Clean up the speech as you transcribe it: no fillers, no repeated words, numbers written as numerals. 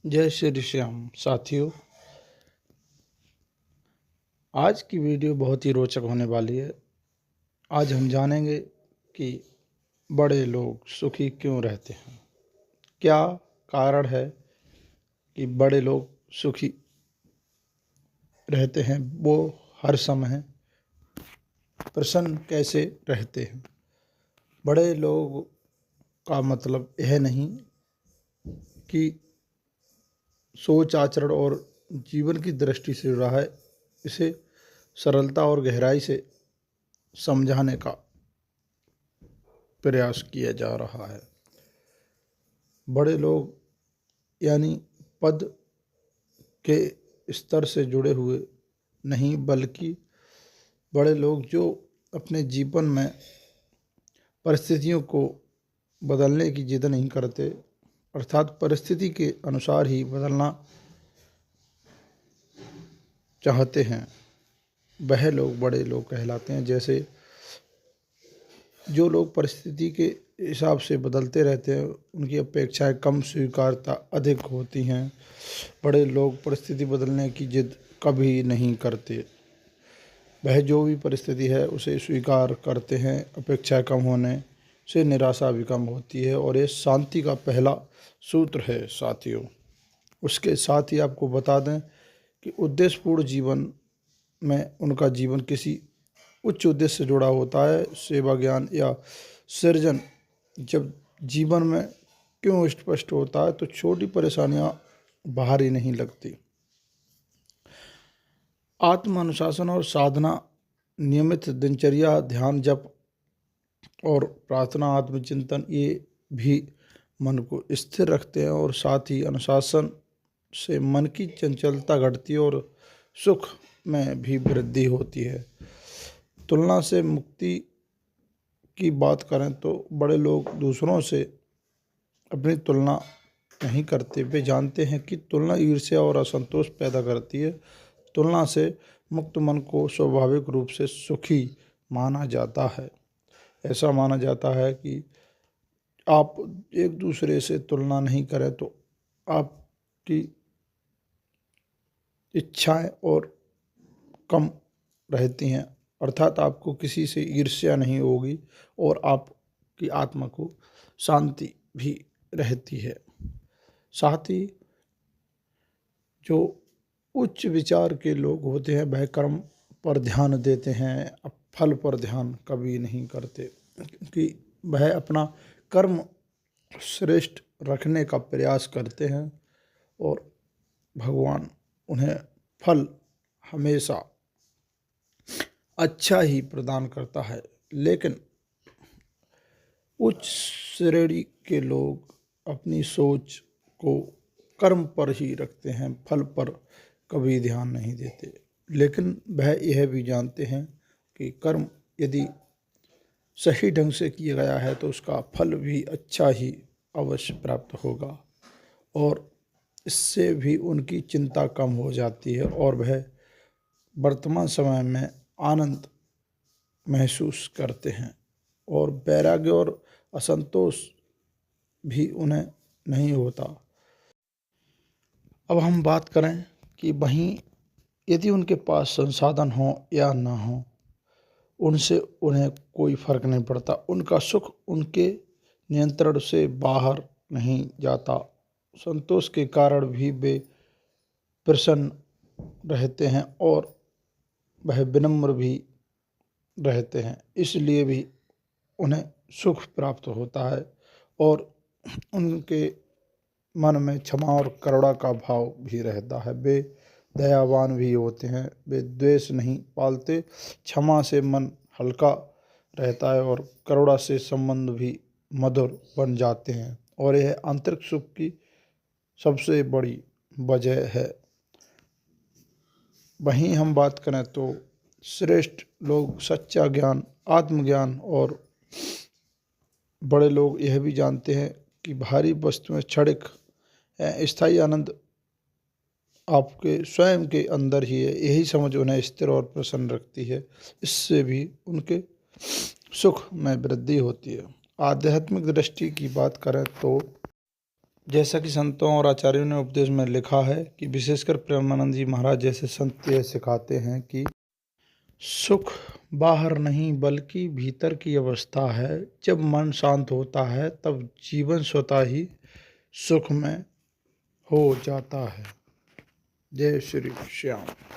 जय श्री श्याम साथियों। आज की वीडियो बहुत ही रोचक होने वाली है। आज हम जानेंगे कि बड़े लोग सुखी क्यों रहते हैं। क्या कारण है कि बड़े लोग सुखी रहते हैं, वो हर समय प्रसन्न कैसे रहते हैं। बड़े लोग का मतलब यह नहीं कि सोच, आचरण और जीवन की दृष्टि से जुड़ा है। इसे सरलता और गहराई से समझाने का प्रयास किया जा रहा है। बड़े लोग यानी पद के स्तर से जुड़े हुए नहीं, बल्कि बड़े लोग जो अपने जीवन में परिस्थितियों को बदलने की जिद नहीं करते, अर्थात परिस्थिति के अनुसार ही बदलना चाहते हैं, वह लोग बड़े लोग कहलाते हैं। जैसे जो लोग परिस्थिति के हिसाब से बदलते रहते हैं, उनकी अपेक्षाएं कम, स्वीकारता अधिक होती हैं। बड़े लोग परिस्थिति बदलने की जिद कभी नहीं करते। वह जो भी परिस्थिति है उसे स्वीकार करते हैं। अपेक्षाएं कम होने से निराशा भी कम होती है और ये शांति का पहला सूत्र है साथियों। उसके साथ ही आपको बता दें कि उद्देश्यपूर्ण जीवन में उनका जीवन किसी उच्च उद्देश्य से जुड़ा होता है। सेवा, ज्ञान या सृजन जब जीवन में क्यों स्पष्ट होता है तो छोटी परेशानियां बाहर ही नहीं लगती। आत्म अनुशासन और साधना, नियमित दिनचर्या, ध्यान, जप और प्रार्थना, आत्मचिंतन, ये भी मन को स्थिर रखते हैं और साथ ही अनुशासन से मन की चंचलता घटती है और सुख में भी वृद्धि होती है। तुलना से मुक्ति की बात करें तो बड़े लोग दूसरों से अपनी तुलना नहीं करते। वे जानते हैं कि तुलना ईर्ष्या और असंतोष पैदा करती है। तुलना से मुक्त मन को स्वाभाविक रूप से सुखी माना जाता है। ऐसा माना जाता है कि आप एक दूसरे से तुलना नहीं करें तो आपकी इच्छाएं और कम रहती हैं, अर्थात आपको किसी से ईर्ष्या नहीं होगी और आपकी आत्मा को शांति भी रहती है। साथ ही जो उच्च विचार के लोग होते हैं वह कर्म पर ध्यान देते हैं, अब फल पर ध्यान कभी नहीं करते, क्योंकि वह अपना कर्म श्रेष्ठ रखने का प्रयास करते हैं और भगवान उन्हें फल हमेशा अच्छा ही प्रदान करता है। लेकिन उच्च श्रेणी के लोग अपनी सोच को कर्म पर ही रखते हैं, फल पर कभी ध्यान नहीं देते। लेकिन वह यह भी जानते हैं कि कर्म यदि सही ढंग से किया गया है तो उसका फल भी अच्छा ही अवश्य प्राप्त होगा और इससे भी उनकी चिंता कम हो जाती है और वह वर्तमान समय में आनंद महसूस करते हैं और वैराग्य और असंतोष भी उन्हें नहीं होता। अब हम बात करें कि वहीं यदि उनके पास संसाधन हो या ना हो, उनसे उन्हें कोई फर्क नहीं पड़ता। उनका सुख उनके नियंत्रण से बाहर नहीं जाता। संतोष के कारण भी वे प्रसन्न रहते हैं और वह विनम्र भी रहते हैं, इसलिए भी उन्हें सुख प्राप्त होता है और उनके मन में क्षमा और करुणा का भाव भी रहता है। वे दयावान भी होते हैं, वे द्वेष नहीं पालते। क्षमा से मन हल्का रहता है और करुणा से संबंध भी मधुर बन जाते हैं और यह आंतरिक सुख की सबसे बड़ी वजह है। वहीं हम बात करें तो श्रेष्ठ लोग सच्चा ज्ञान, आत्मज्ञान और बड़े लोग यह भी जानते हैं कि भारी वस्तुएं क्षणिक हैं, स्थायी आनंद आपके स्वयं के अंदर ही है। यही समझ उन्हें स्थिर और प्रसन्न रखती है। इससे भी उनके सुख में वृद्धि होती है। आध्यात्मिक दृष्टि की बात करें तो जैसा कि संतों और आचार्यों ने उपदेश में लिखा है कि विशेषकर प्रेमानंद जी महाराज जैसे संत यह सिखाते हैं कि सुख बाहर नहीं बल्कि भीतर की अवस्था है। जब मन शांत होता है तब जीवन स्वतः ही सुख में हो जाता है। जय श्री श्याम।